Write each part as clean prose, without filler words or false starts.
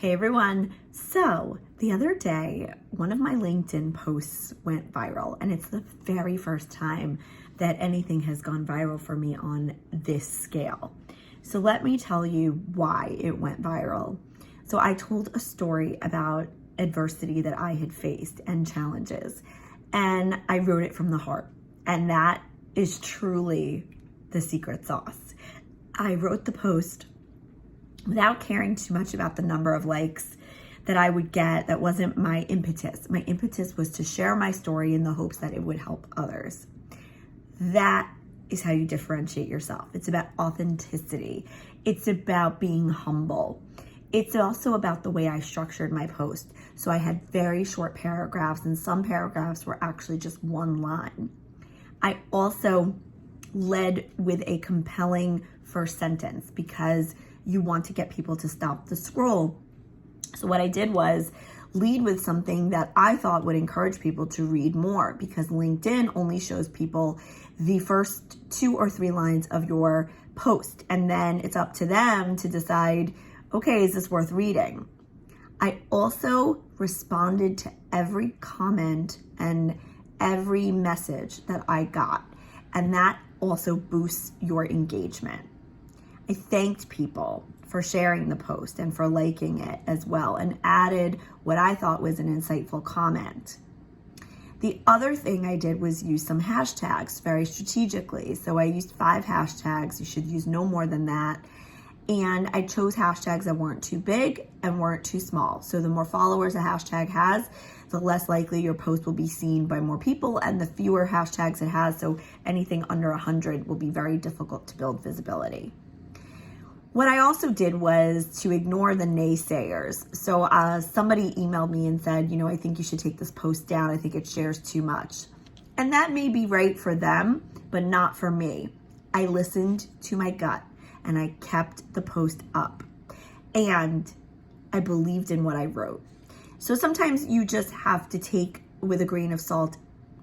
Hey everyone. So the other day, one of my LinkedIn posts went viral, and it's the very first time that anything has gone viral for me on this scale. So let me tell you why it went viral. So I told a story about adversity that I had faced and challenges, and I wrote it from the heart. And that is truly the secret sauce. I wrote the post without caring too much about the number of likes that I would get. That wasn't my impetus. My impetus was to share my story in the hopes that it would help others. That is how you differentiate yourself. It's about authenticity. It's about being humble. It's also about the way I structured my post. So I had very short paragraphs, and some paragraphs were actually just one line. I also led with a compelling first sentence because you want to get people to stop the scroll. So what I did was lead with something that I thought would encourage people to read more, because LinkedIn only shows people the first 2 or 3 lines of your post. And then it's up to them to decide, okay, is this worth reading? I also responded to every comment and every message that I got. And that also boosts your engagement. I thanked people for sharing the post and for liking it as well, and added what I thought was an insightful comment. The other thing I did was use some hashtags very strategically. So I used 5 hashtags. You should use no more than that. And I chose hashtags that weren't too big and weren't too small. So the more followers a hashtag has, the less likely your post will be seen by more people, and the fewer hashtags it has, so anything under 100 will be very difficult to build visibility. What I also did was to ignore the naysayers. So somebody emailed me and said, I think you should take this post down. I think it shares too much. And that may be right for them, but not for me. I listened to my gut and I kept the post up, and I believed in what I wrote. So sometimes you just have to take with a grain of salt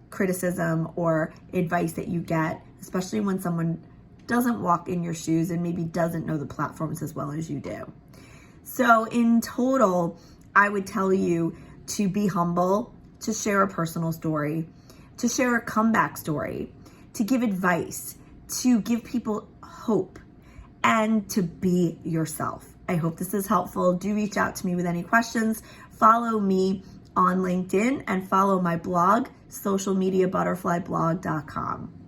criticism or advice that you get, especially when someone doesn't walk in your shoes and maybe doesn't know the platforms as well as you do. So in total, I would tell you to be humble, to share a personal story, to share a comeback story, to give advice, to give people hope, and to be yourself. I hope this is helpful. Do reach out to me with any questions. Follow me on LinkedIn and follow my blog, socialmediabutterflyblog.com.